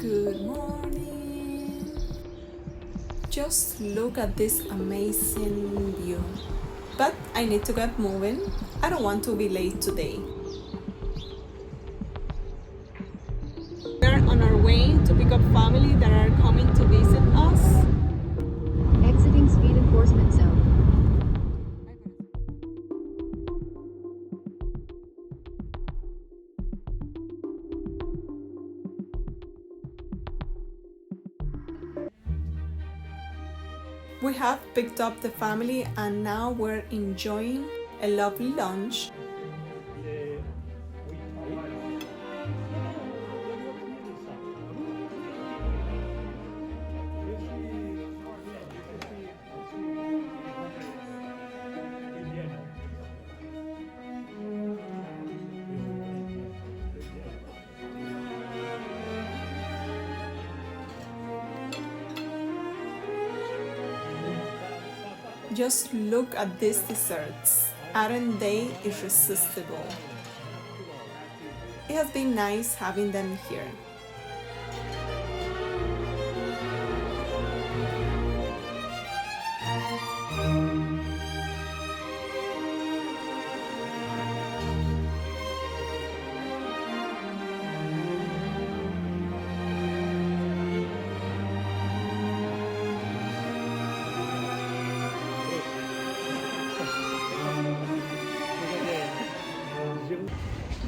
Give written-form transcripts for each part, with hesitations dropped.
Good morning. Just look at this amazing view. But I need to get moving. I don't want to be late today. We're on our way to pick up family that are coming to visit us. Exiting speed enforcement zone. We have picked up the family and now we're enjoying a lovely lunch. Just look at these desserts. Aren't they irresistible? It has been nice having them here.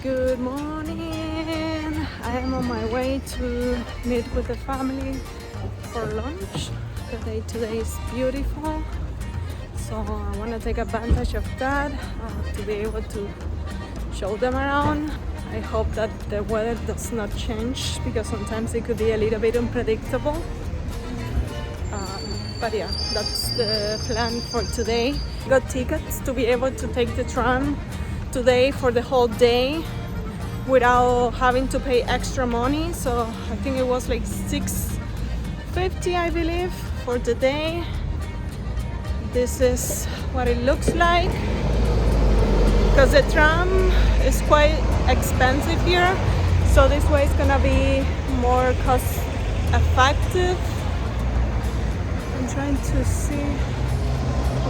Good morning. I am on my way to meet with the family for lunch. The day today is beautiful, so I want to take advantage of that to be able to show them around. I hope that the weather does not change because sometimes it could be a little bit unpredictable. But yeah, that's the plan for today. Got tickets to be able to take the tram today for the whole day without having to pay extra money, so I think it was like $6.50 I believe for the day. This is what it looks like because the tram is quite expensive here, so this way it's gonna be more cost effective. I'm trying to see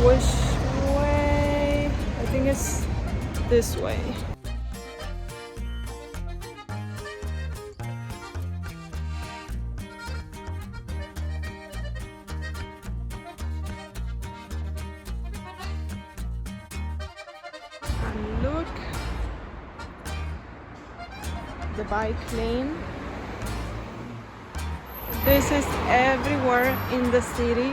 which way. I think it's this way. And look, the bike lane. This is everywhere in the city.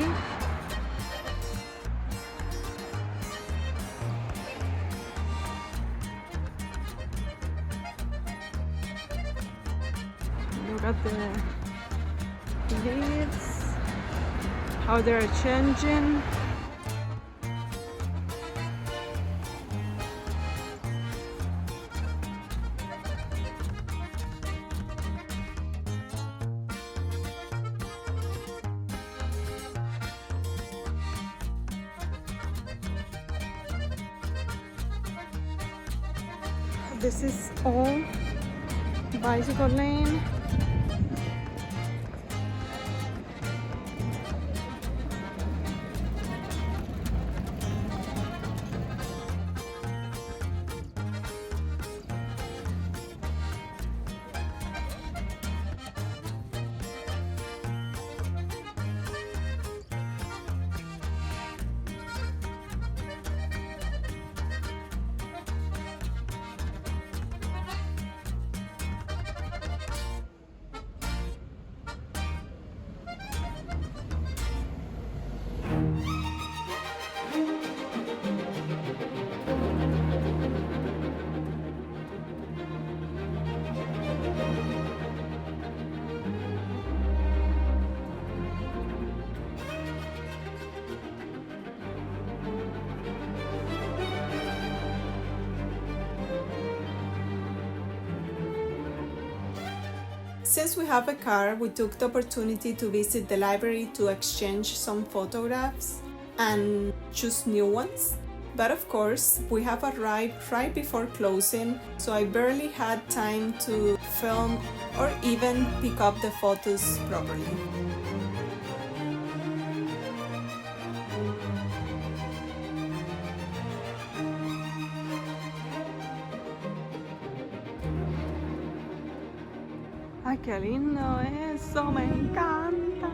Look at the leaves, how they're changing. This is all bicycle lane. Since we have a car, we took the opportunity to visit the library to exchange some photographs and choose new ones. But of course, we have arrived right before closing, so I barely had time to film or even pick up the photos properly. Ay, qué lindo eso, me encanta.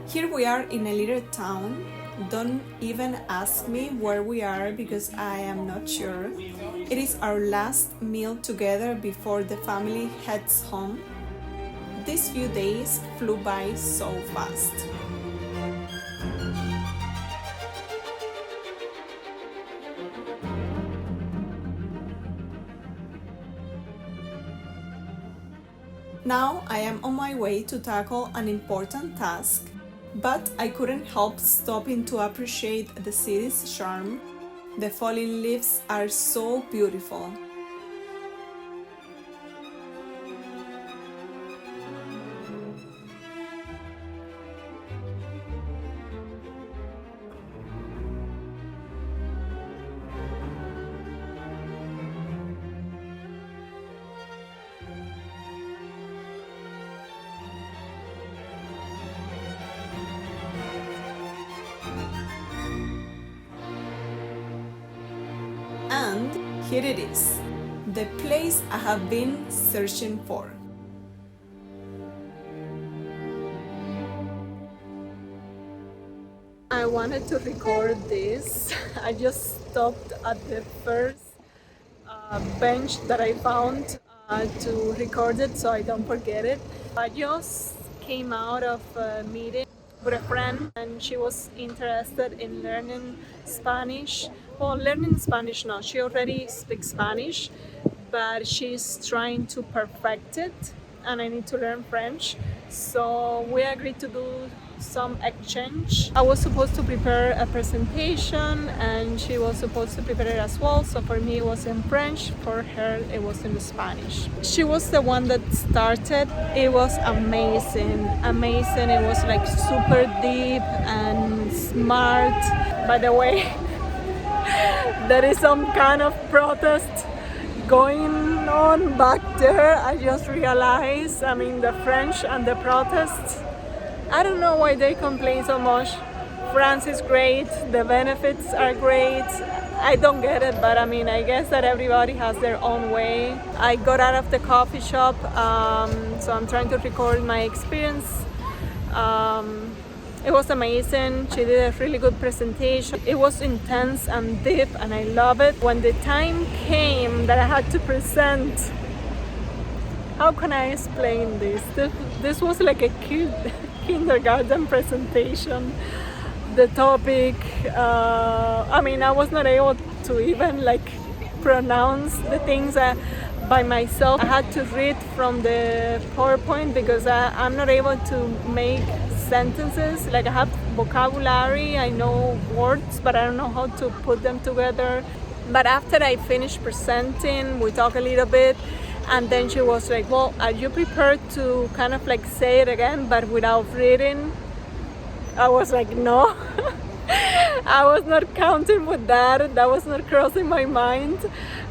Here we are in a little town. Don't even ask me where we are because I am not sure. It is our last meal together before the family heads home. These few days flew by so fast. Now I am on my way to tackle an important task, but I couldn't help stopping to appreciate the city's charm. The falling leaves are so beautiful. And here it is, the place I have been searching for. I wanted to record this. I just stopped at the first bench that I found to record it so I don't forget it. I just came out of a meeting with a friend and she was interested in learning Spanish. Well, learning Spanish no, she already speaks Spanish, but she's trying to perfect it and I need to learn French. So we agreed to do some exchange. I was supposed to prepare a presentation and she was supposed to prepare it as well. So for me it was in French, for her it was in Spanish. She was the one that started. It was amazing. It was like super deep and smart. By the way, there is some kind of protest going on back there. I just realized, the French and the protests, I don't know why they complain so much. France is great, the benefits are great. I don't get it, but I guess that everybody has their own way. I got out of the coffee shop, so I'm trying to record my experience. It was amazing. She did a really good presentation. It was intense and deep and I love it. When the time came that I had to present, how can I explain this? This was like a cute kindergarten presentation. The topic, I was not able to even pronounce the things by myself. I had to read from the PowerPoint because I'm not able to make sentences. I have vocabulary, I know words, but I don't know how to put them together. But after I finished presenting, we talked a little bit, and then she was like, well, are you prepared to kind of say it again but without reading? I was like, no. I was not counting with that. That was not crossing my mind.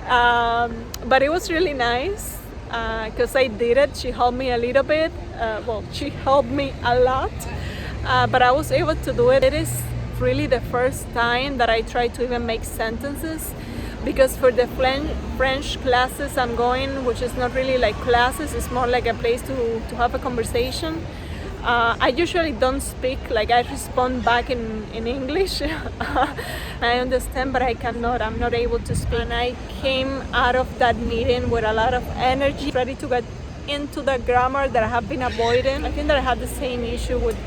But it was really nice because I did it. She helped me a little bit. She helped me a lot. But I was able to do it. It is really the first time that I try to even make sentences, because for the French classes I'm going, which is not really like classes, it's more like a place to have a conversation. I usually don't speak, I respond back in English. I understand, but I'm not able to speak. And I came out of that meeting with a lot of energy, ready to get into the grammar that I have been avoiding. I think that I had the same issue with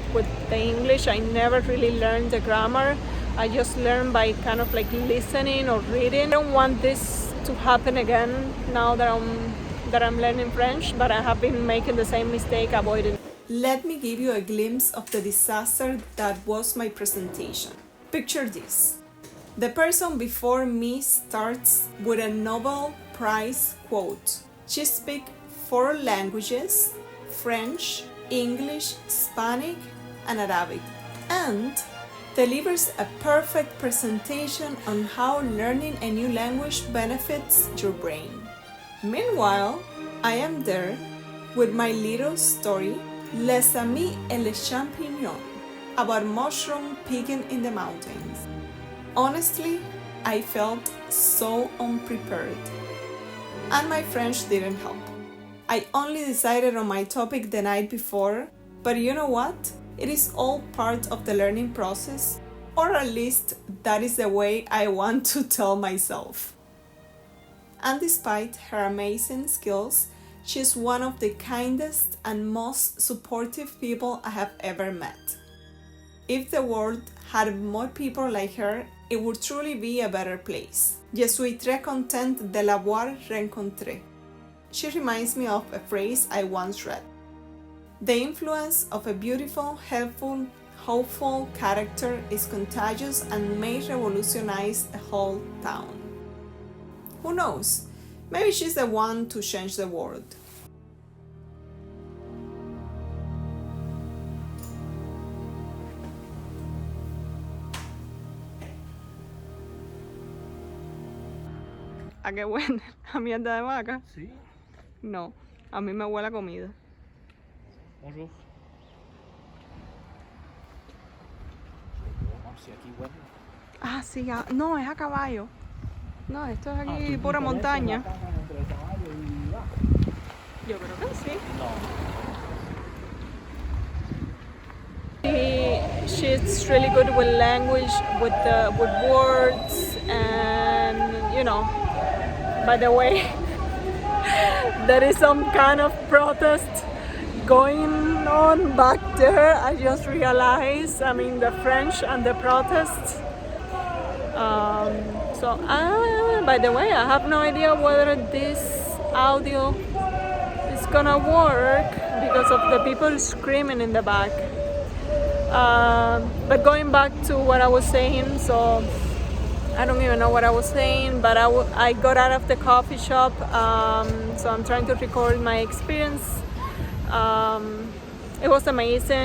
the English. I never really learned the grammar. I just learned by kind of listening or reading. I don't want this to happen again now that I'm learning French, but I have been making the same mistake, avoiding. Let me give you a glimpse of the disaster that was my presentation. Picture this. The person before me starts with a Nobel Prize quote. She speaks 4 languages: French, English, Spanish, and Arabic. And delivers a perfect presentation on how learning a new language benefits your brain. Meanwhile, I am there with my little story, Les Amis et les Champignons, about mushroom picking in the mountains. Honestly, I felt so unprepared. And my French didn't help. I only decided on my topic the night before, but you know what? It is all part of the learning process, or at least that is the way I want to tell myself. And despite her amazing skills, she's one of the kindest and most supportive people I have ever met. If the world had more people like her, it would truly be a better place. Je suis très contente de l'avoir rencontrée. She reminds me of a phrase I once read. The influence of a beautiful, helpful, hopeful character is contagious and may revolutionize a whole town. Who knows? Maybe she's the one to change the world. ¿A qué huele? ¿A mierda de vaca? Sí. No, a mí me huele a comida. Bonjour. Si aquí huele. Ah, sí, no, es a caballo. No, esto es aquí pura montaña. Yo creo que sí. No. She's really good with language, with words, and you know. By the way, there is some kind of protest going on back there. I just realized. I mean, the French and the protests. By the way, I have no idea whether this audio is gonna work because of the people screaming in the back. But going back to what I was saying, so I don't even know what I was saying, but I got out of the coffee shop, so I'm trying to record my experience. It was amazing.